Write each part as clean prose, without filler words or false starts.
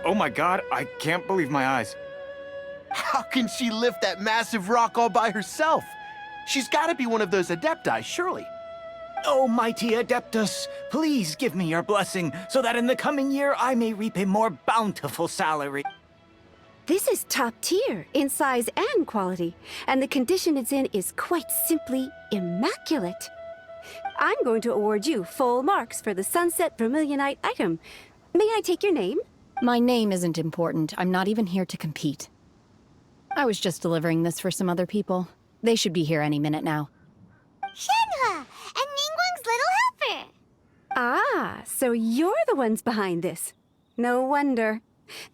Oh my god, I can't believe my eyes. How can she lift that massive rock all by herself? She's got to be one of those adepti, surely. Oh, mighty Adeptus, please give me your blessing so that in the coming year I may reap a more bountiful salary. This is top tier in size and quality, and the condition it's in is quite simply immaculate. I'm going to award you full marks for the Sunset Vermillionite item. May I take your name? My name isn't important. I'm not even here to compete. I was just delivering this for some other people. They should be here any minute now. Shenhe, and Ningguang's little helper. Ah, so you're the ones behind this. No wonder.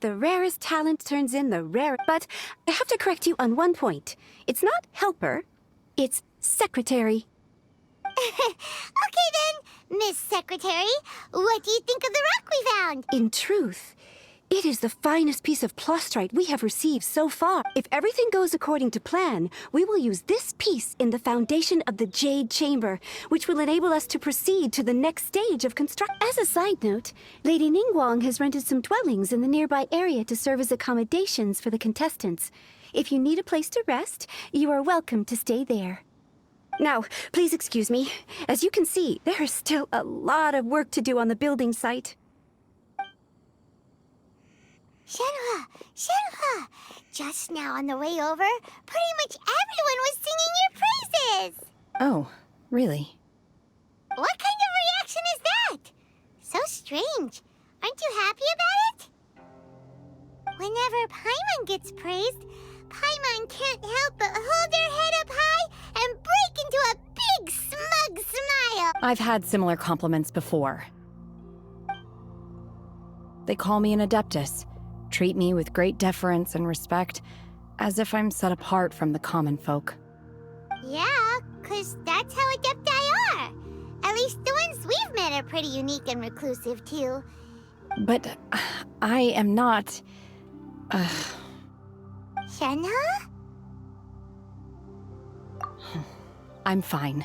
The rarest talent turns in the rare. But I have to correct you on one point. It's not helper, it's secretary. Okay then, Miss Secretary, what do you think of the rock we found? In truth, it is the finest piece of plustrite we have received so far. If everything goes according to plan, we will use this piece in the foundation of the jade chamber, which will enable us to proceed to the next stage of construction. As a side note, Lady Ningguang has rented some dwellings in the nearby area to serve as accommodations for the contestants. If you need a place to rest, you are welcome to stay there. Now, please excuse me. As you can see, there is still a lot of work to do on the building site. Shenhe, just now on the way over, pretty much everyone was singing your praises. Oh, really? What kind of reaction is that? So strange. Aren't you happy about it? Whenever Paimon gets praised, Paimon can't help but hold her head up high and break into a big smug smile. I've had similar compliments before. They call me an Adeptus, treat me with great deference and respect, as if I'm set apart from the common folk. Yeah, 'cause that's how Adepti are. At least the ones we've met are pretty unique and reclusive, too. But I am not... Shenhe? I'm fine.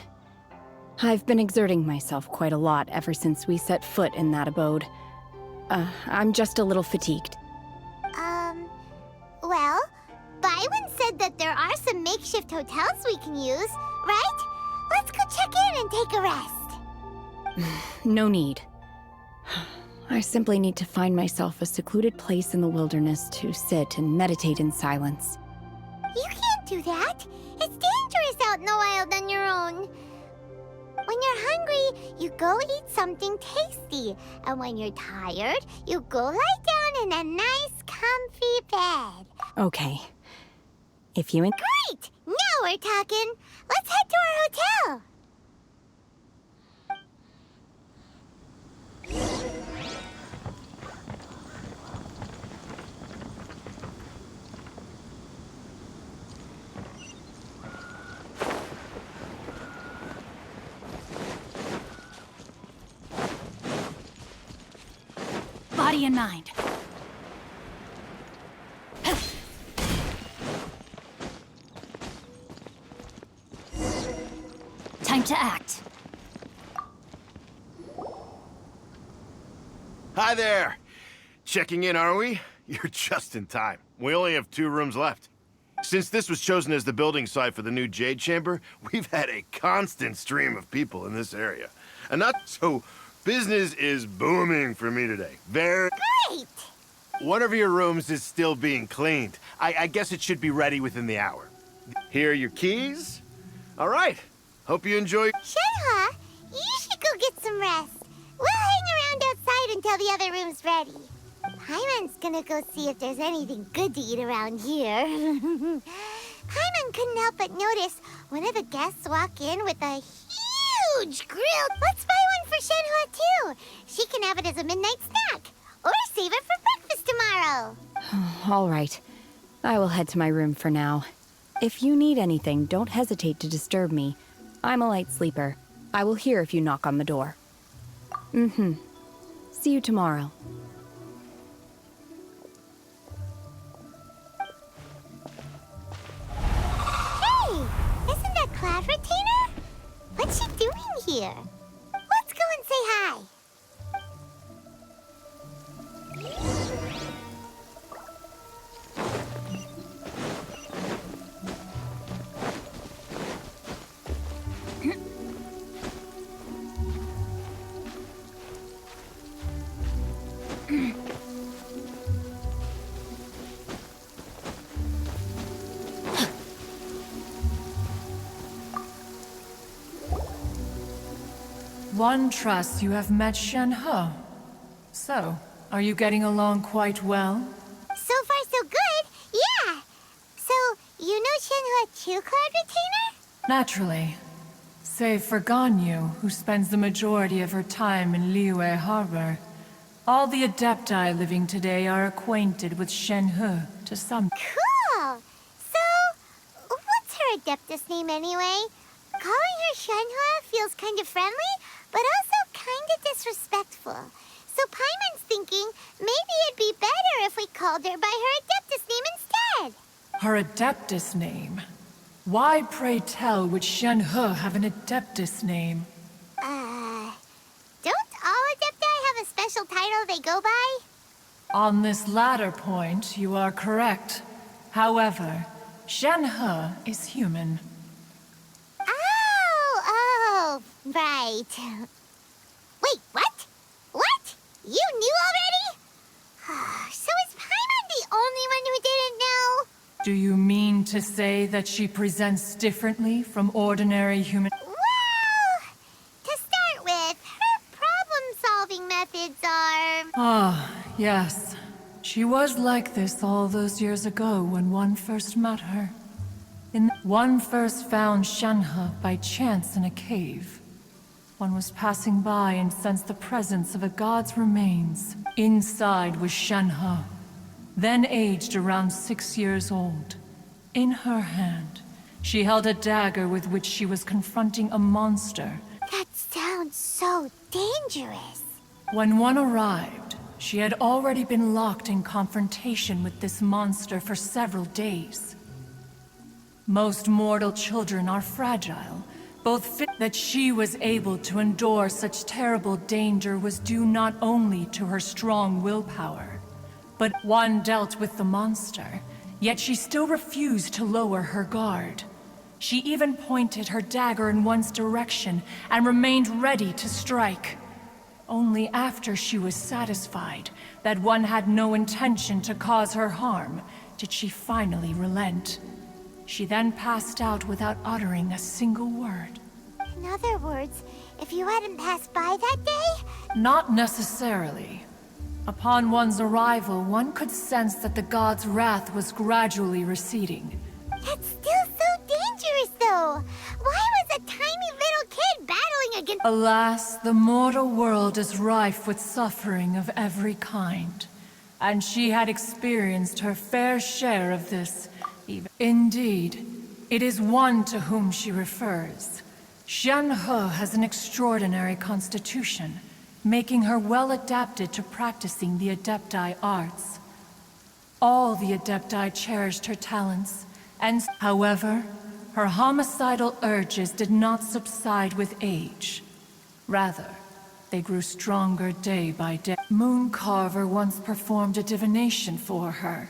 I've been exerting myself quite a lot ever since we set foot in that abode. I'm just a little fatigued. Well, Byron said that there are some makeshift hotels we can use, right? Let's go check in and take a rest. No need. I simply need to find myself a secluded place in the wilderness to sit and meditate in silence. You can't do that. It's dangerous out in the wild on your own. When you're hungry, you go eat something tasty. And when you're tired, you go lie down in a nice, comfy bed. Okay. If you... Great! Now we're talking. Let's head to our hotel. Body and mind. Time to act. Hi there. Checking in, are we? You're just in time. We only have 2 rooms left. Since this was chosen as the building site for the new Jade Chamber, we've had a constant stream of people in this area. And not so... business is booming for me today. Very... Great! One of your rooms is still being cleaned. I guess it should be ready within the hour. Here are your keys. All right. Hope you enjoy... Shenhe, you should go get some rest. We'll hang around outside until the other room's ready. Paimon's gonna go see if there's anything good to eat around here. Paimon couldn't help but notice one of the guests walk in with a huge grill. Let's buy one for Shenhe, too. She can have it as a midnight snack. Or save it for breakfast tomorrow. All right. I will head to my room for now. If you need anything, don't hesitate to disturb me. I'm a light sleeper. I will hear if you knock on the door. See you tomorrow. Hey! Isn't that Cloud Retainer? What's she doing here? Let's go and say hi. one trust you have met Shenhe. So, are you getting along quite well? So far, so good. Yeah. So, you know Shenhe too, Cloud Retainer? Naturally. Save for Ganyu, who spends the majority of her time in Liyue Harbor. All the Adepti living today are acquainted with Shenhe to some... Cool. So, what's her Adeptus name anyway? Calling her Shenhe feels kind of friendly, but also kind of disrespectful. So Paimon's thinking maybe it'd be better if we called her by her Adeptus name instead. Her Adeptus name? Why, pray tell, would Shenhe have an Adeptus name? Don't all Adepti have a special title they go by? On this latter point, you are correct. However, Shenhe is human. Oh, right. Wait, what? What? You knew already? So is Paimon the only one who didn't know? Do you mean to say that she presents differently from ordinary human? Well, to start with, her problem-solving methods are... Ah, yes. She was like this all those years ago when one first met her. One first found Shenhe by chance in a cave. One was passing by and sensed the presence of a god's remains. Inside was Shenhe, then aged around 6 years old. In her hand, she held a dagger with which she was confronting a monster. That sounds so dangerous. When one arrived, she had already been locked in confrontation with this monster for several days. Most mortal children are fragile. That she was able to endure such terrible danger was due not only to her strong willpower, but one dealt with the monster, yet she still refused to lower her guard. She even pointed her dagger in one's direction and remained ready to strike. Only after she was satisfied that one had no intention to cause her harm did she finally relent. She then passed out without uttering a single word. In other words, if you hadn't passed by that day? Not necessarily. Upon one's arrival, one could sense that the god's wrath was gradually receding. That's still so dangerous, though. Why was a tiny little kid battling against... Alas, the mortal world is rife with suffering of every kind. And she had experienced her fair share of this. Indeed, it is one to whom she refers. Shenhe has an extraordinary constitution, making her well adapted to practicing the Adepti arts. All the Adepti cherished her talents, and however, her homicidal urges did not subside with age. Rather, they grew stronger day by day. Mooncarver once performed a divination for her.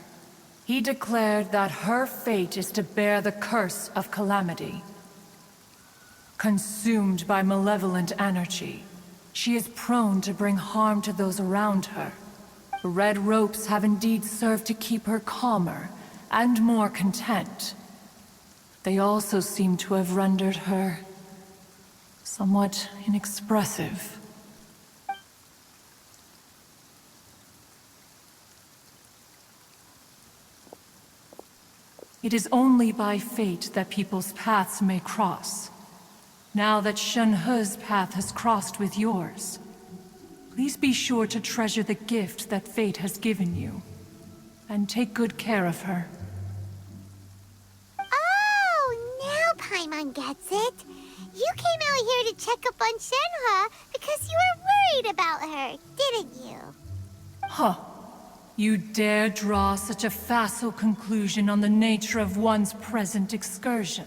He declared that her fate is to bear the curse of calamity. Consumed by malevolent energy, she is prone to bring harm to those around her. The red ropes have indeed served to keep her calmer and more content. They also seem to have rendered her somewhat inexpressive. It is only by fate that people's paths may cross. Now that Shenhe's path has crossed with yours, please be sure to treasure the gift that fate has given you, and take good care of her. Oh, now Paimon gets it. You came out here to check up on Shenhe because you were worried about her, didn't you? Huh. You dare draw such a facile conclusion on the nature of one's present excursion?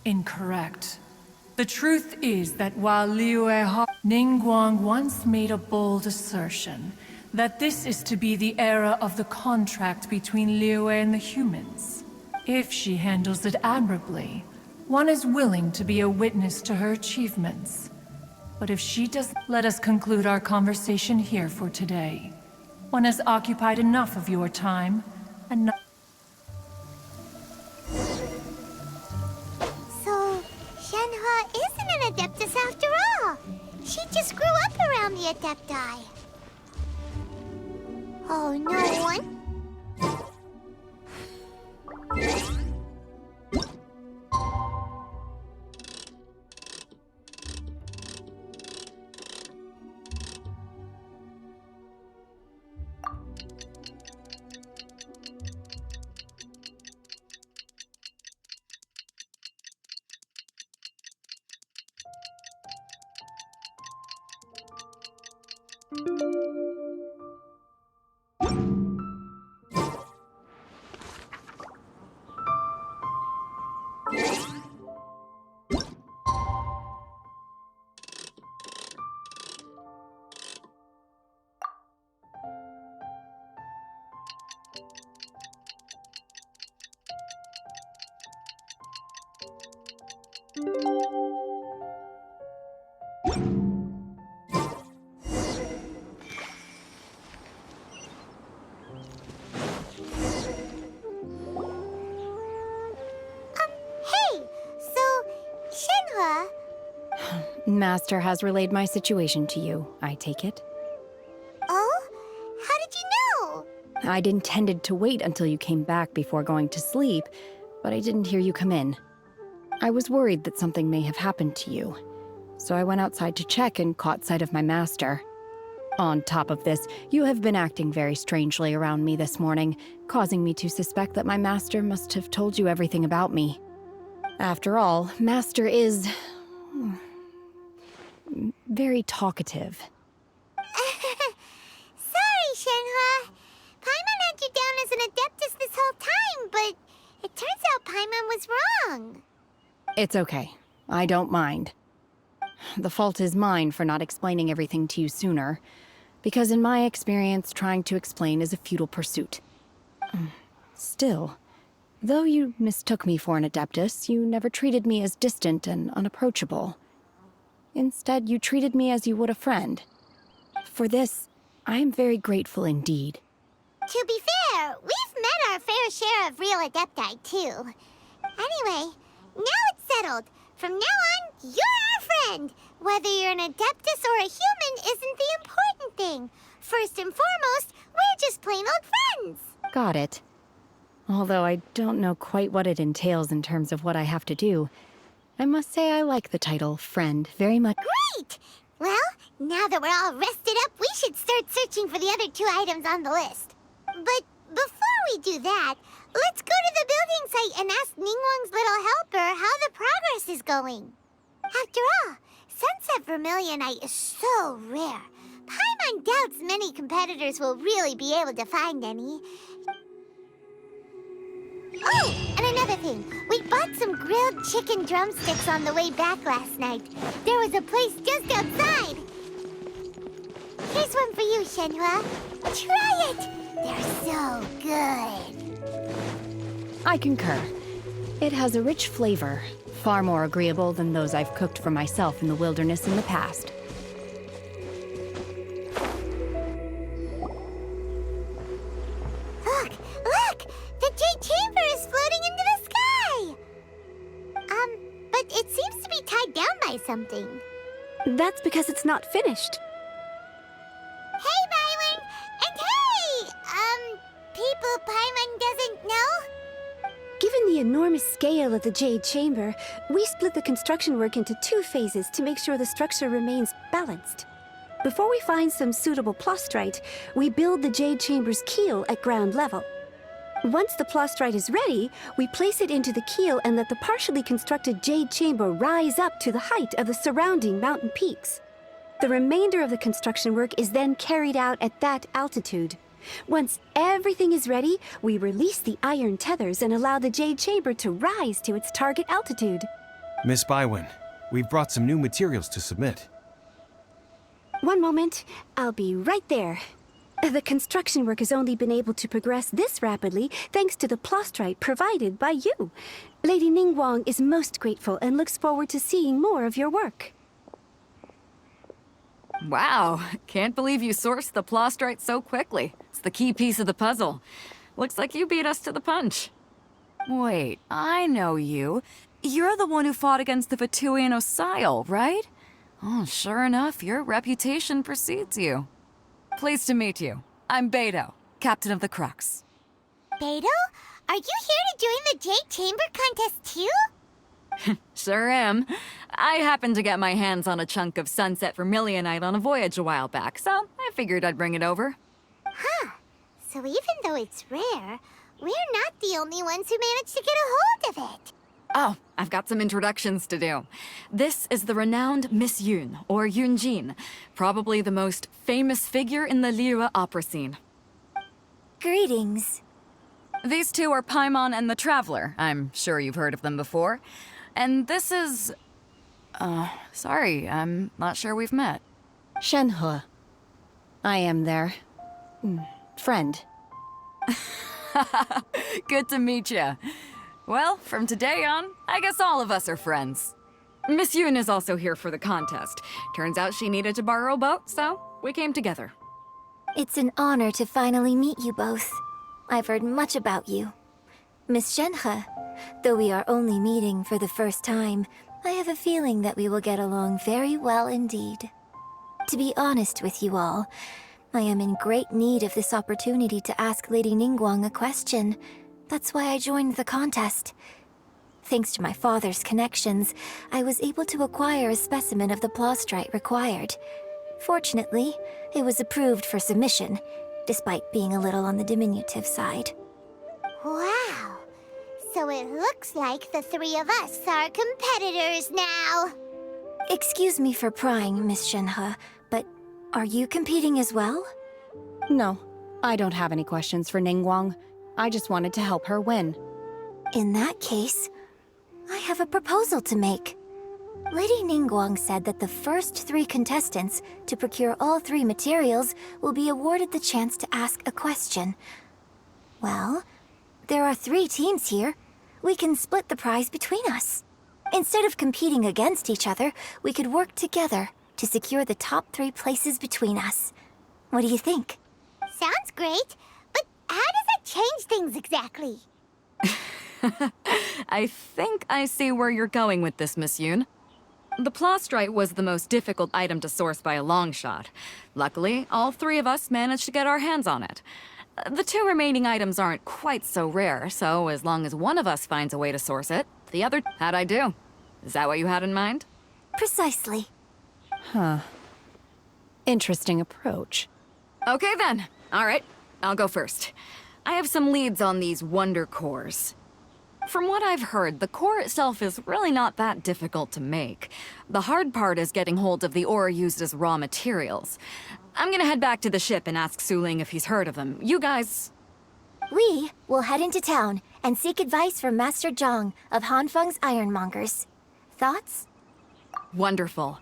Incorrect. The truth is that while Ningguang once made a bold assertion that this is to be the era of the contract between Liyue and the humans. If she handles it admirably, one is willing to be a witness to her achievements. But if she does, let us conclude our conversation here for today. One has occupied enough of your time, and not... So, Shenhe isn't an Adeptus after all. adepti. Oh, no one. Hey, so, Shenhe, Master has relayed my situation to you, I take it. oh? How did you know? I'd intended to wait until you came back before going to sleep, but I didn't hear you come in. I was worried that something may have happened to you, so I went outside to check and caught sight of my master. On top of this, you have been acting very strangely around me this morning, causing me to suspect that my master must have told you everything about me. After all, Master is very talkative. Sorry, Shenhe. Paimon had you down as an adeptus this whole time, but it turns out Paimon was wrong. It's okay. I don't mind. The fault is mine for not explaining everything to you sooner, because in my experience, trying to explain is a futile pursuit. Still, though you mistook me for an adeptus, you never treated me as distant and unapproachable. Instead, you treated me as you would a friend. For this, I am very grateful indeed. To be fair, we've met our fair share of real adepti, too. Anyway, now it's settled. From now on, you're our friend. Whether you're an adeptus or a human isn't the important thing. First and foremost, we're just plain old friends. Got it. Although I don't know quite what it entails in terms of what I have to do, I must say I like the title friend very much. Great! Well, now that we're all rested up, we should start searching for the other 2 items on the list. But before we do that, let's go to the building site and ask Ningguang's little helper how the progress is going. After all, sunset vermillionite is so rare. Paimon doubts many competitors will really be able to find any. Oh, and another thing. We bought some grilled chicken drumsticks on the way back last night. There was a place just outside. Here's one for you, Shenhe. Try it. They're so good. I concur. It has a rich flavor, far more agreeable than those I've cooked for myself in the wilderness in the past. Look! Look! The jade chamber is floating into the sky! But it seems to be tied down by something. That's because it's not finished. Hey, Byron! And hey! People Paimon doesn't know? Given the enormous scale of the Jade Chamber, we split the construction work into 2 phases to make sure the structure remains balanced. Before we find some suitable plastrite, we build the Jade Chamber's keel at ground level. Once the plastrite is ready, we place it into the keel and let the partially constructed Jade Chamber rise up to the height of the surrounding mountain peaks. The remainder of the construction work is then carried out at that altitude. Once everything is ready, we release the iron tethers and allow the Jade Chamber to rise to its target altitude. Miss Bywin, we've brought some new materials to submit. One moment, I'll be right there. The construction work has only been able to progress this rapidly thanks to the plastrite provided by you. Lady Ningguang is most grateful and looks forward to seeing more of your work. Wow, can't believe you sourced the plastrite so quickly. It's the key piece of the puzzle. Looks like you beat us to the punch. Wait, I know you. You're the one who fought against the Vatuian Osile, right? Oh, sure enough, your reputation precedes you. Pleased to meet you. I'm Beto, captain of the Crux. Beto, are you here to join the Jade Chamber contest too? Sure am. I happened to get my hands on a chunk of sunset vermillionite on a voyage a while back, so I figured I'd bring it over. Huh. So even though it's rare, we're not the only ones who managed to get a hold of it. Oh, I've got some introductions to do. This is the renowned Miss Yoon, or Yoonjin, probably the most famous figure in the Liyue opera scene. Greetings. These two are Paimon and the Traveler. I'm sure you've heard of them before. And this is... sorry, I'm not sure we've met. Shenhe. I am their... friend. Good to meet you. Well, from today on, I guess all of us are friends. Miss Yoon is also here for the contest. Turns out she needed to borrow a boat, so we came together. It's an honor to finally meet you both. I've heard much about you. Miss Shenhe, though we are only meeting for the first time, I have a feeling that we will get along very well indeed. To be honest with you all, I am in great need of this opportunity to ask Lady Ningguang a question. That's why I joined the contest. Thanks to my father's connections, I was able to acquire a specimen of the plastrite required. Fortunately, it was approved for submission, despite being a little on the diminutive side. Wow. So it looks like the three of us are competitors now. Excuse me for prying, Miss Shenhe, but are you competing as well? No, I don't have any questions for Ningguang. I just wanted to help her win. In that case, I have a proposal to make. Lady Ningguang said that the first 3 contestants to procure all 3 materials will be awarded the chance to ask a question. Well, there are 3 teams here. We can split the prize between us. Instead of competing against each other, we could work together to secure the top 3 places between us. What do you think? Sounds great, but how does it change things exactly? I think I see where you're going with this, Miss Yoon. The plastrite was the most difficult item to source by a long shot. Luckily, all 3 of us managed to get our hands on it. The 2 remaining items aren't quite so rare, so as long as one of us finds a way to source it, the other... How'd I do? Is that what you had in mind? Precisely. Huh. Interesting approach. Okay then. All right, I'll go first. I have some leads on these wonder cores. From what I've heard, the core itself is really not that difficult to make. The hard part is getting hold of the ore used as raw materials. I'm gonna head back to the ship and ask Suling if he's heard of them. You guys... We will head into town and seek advice from Master Zhang of Hanfeng's Ironmongers. Thoughts? Wonderful.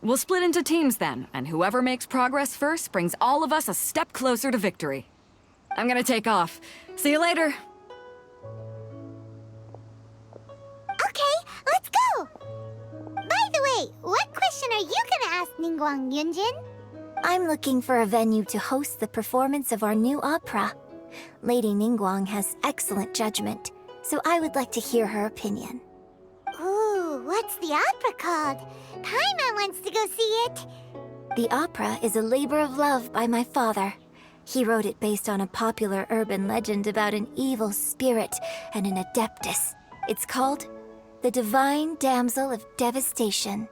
We'll split into teams then, and whoever makes progress first brings all of us a step closer to victory. I'm gonna take off. See you later. Okay, let's go! By the way, what question are you gonna ask Ningguang Yunjin? I'm looking for a venue to host the performance of our new opera. Lady Ningguang has excellent judgment, so I would like to hear her opinion. Ooh, what's the opera called? Paimon wants to go see it. The opera is a labor of love by my father. He wrote it based on a popular urban legend about an evil spirit and an adeptus. It's called The Divine Damsel of Devastation.